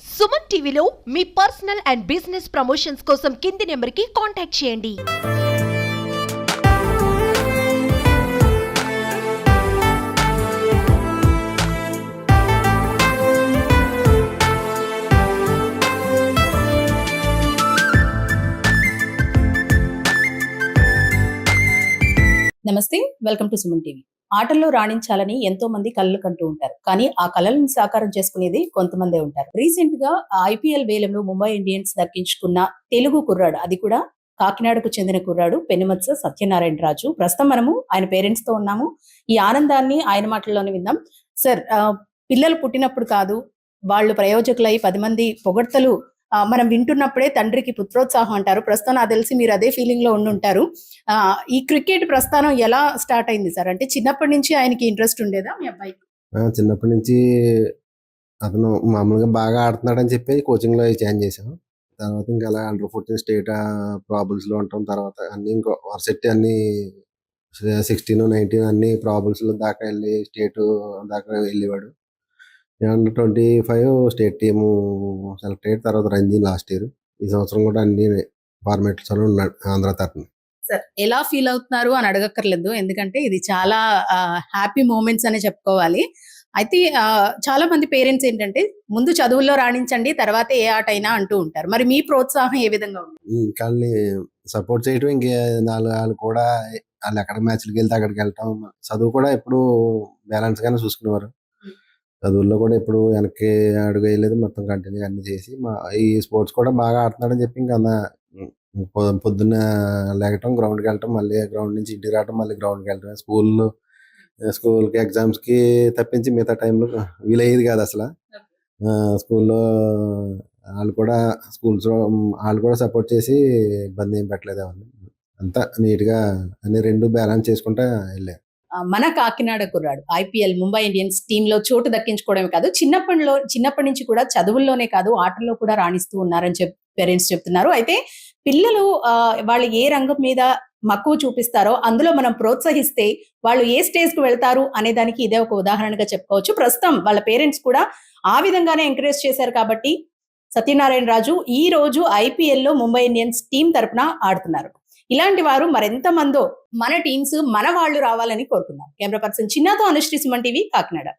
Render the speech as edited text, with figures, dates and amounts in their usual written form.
సుమన్ టీవీలో మీ personal and business promotions కోసం కింది నెంబర్కి కాంటాక్ట్ చేయండి. నమస్తే, వెల్కమ్ టు సుమన్ టీవీ. ఆటల్లో రాణించాలని ఎంతో మంది కలలు కంటూ ఉంటారు, కానీ ఆ కలలను సాకారం చేసుకునేది కొంతమందే ఉంటారు. రీసెంట్ గా ఐపీఎల్ వేలంలో ముంబై ఇండియన్స్ దక్కించుకున్న తెలుగు కుర్రాడు, అది కూడా కాకినాడకు చెందిన కుర్రాడు పెనుమత్స సత్యనారాయణ రాజు. ప్రస్తుతం మనము ఆయన పేరెంట్స్ తో ఉన్నాము. ఈ ఆనందాన్ని ఆయన మాటల్లోనే విందాం. సార్, పిల్లలు పుట్టినప్పుడు కాదు, వాళ్ళు ప్రయోజకులై 10 మంది పొగడ్తలు మనం వింటున్నప్పుడే తండ్రికి పుత్రోత్సాహం అంటారు. ప్రస్తుతం నాకు తెలిసి మీరు అదే ఫీలింగ్ లో ఉండుంటారు. ఈ క్రికెట్ ప్రస్థానం ఎలా స్టార్ట్ అయింది సార్? అంటే చిన్నప్పటి నుంచి ఆయనకి ఇంట్రెస్ట్ ఉండేదా మీ అబ్బాయికి? చిన్నప్పటి నుంచి అతను మామూలుగా బాగా ఆడుతున్నాడని చెప్పి కోచింగ్లో జాయిన్ చేశాం. తర్వాత ఇంకా అలా అండర్ 14 స్టేట్ ప్రాబుల్స్లో ఉంటాం. తర్వాత అన్ని ఇంకో వరుసెట్టి అన్ని 16, 19 అన్ని ప్రాబుల్స్లో దాకా వెళ్ళి స్టేట్ దాకా వెళ్ళేవాడు. అండర్ 25 స్టేట్ టీము సెలెక్ట్ అయ్యాడు. తర్వాత రంజీ లాస్ట్ ఇయర్. ఈ సంవత్సరం కూడా అన్ని ఫార్మాట్స్లో ఉన్నాడు ఆంధ్ర తరఫున. సార్, ఎలా ఫీల్ అవుతున్నారు అని అడగక్కర్లేదు, ఎందుకంటే ఇది చాలా హ్యాపీ మూమెంట్స్ అనే చెప్పుకోవాలి. అయితే చాలా మంది పేరెంట్స్ ఏంటంటే ముందు చదువుల్లో రాణించండి, తర్వాత ఏ ఆట అయినా అంటూ ఉంటారు. మరి మీ ప్రోత్సాహం ఏ విధంగా ఉంది? వాళ్ళని సపోర్ట్ చేయడం, ఇంకే వాళ్ళు కూడా వాళ్ళు ఎక్కడ మ్యాచ్లకి వెళ్తే అక్కడికి వెళ్ళటం. చదువు కూడా ఎప్పుడు బ్యాలెన్స్ గానే చూసుకునేవారు. చదువుల్లో కూడా ఎప్పుడు వెనక్కి అడుగు వేయలేదు. మొత్తం కంటిన్యూగా అన్ని చేసి ఈ స్పోర్ట్స్ కూడా బాగా ఆడుతున్నాడని చెప్పి ఇంకా పొద్దున్న లేకటం, గ్రౌండ్కి వెళ్ళటం, మళ్ళీ గ్రౌండ్ నుంచి ఇంటికి రావటం, మళ్ళీ గ్రౌండ్కి వెళ్ళటం. స్కూల్కి ఎగ్జామ్స్కి తప్పించి మిగతా టైంలో వీలయ్యేది కాదు అసలు. స్కూల్లో వాళ్ళు కూడా సపోర్ట్ చేసి ఇబ్బంది ఏం పెట్టలేదు. అవన్నీ అంతా నీట్గా అన్ని రెండు బ్యాలెన్స్ చేసుకుంటా వెళ్ళారు. మన కాకినాడ కుర్రాడు ఐపీఎల్ ముంబై ఇండియన్స్ టీంలో చోటు దక్కించుకోవడమే కాదు, చిన్నప్పటి నుంచి కూడా చదువుల్లోనే కాదు ఆటల్లో కూడా రాణిస్తూ ఉన్నారని పేరెంట్స్ చెప్తున్నారు. అయితే పిల్లలు వాళ్ళు ఏ రంగం మీద మక్కువ చూపిస్తారో అందులో మనం ప్రోత్సహిస్తే వాళ్ళు ఏ స్టేజ్ కు వెళ్తారు అనే దానికి ఇదే ఒక ఉదాహరణగా చెప్పుకోవచ్చు. ప్రస్తుతం వాళ్ళ పేరెంట్స్ కూడా ఆ విధంగానే ఎంకరేజ్ చేశారు కాబట్టి సత్యనారాయణ రాజు ఈ రోజు ఐపీఎల్ లో ముంబై ఇండియన్స్ టీం తరపున ఆడుతున్నారు. ఇలాంటి వారు మరెంత మందో మన టీమ్స్ మన వాళ్ళు రావాలని కోరుకున్నారు. కెమెరా పర్సన్ చిన్నాతో అనుశ్రీ, సుమన్ టీవీ, కాకినాడ.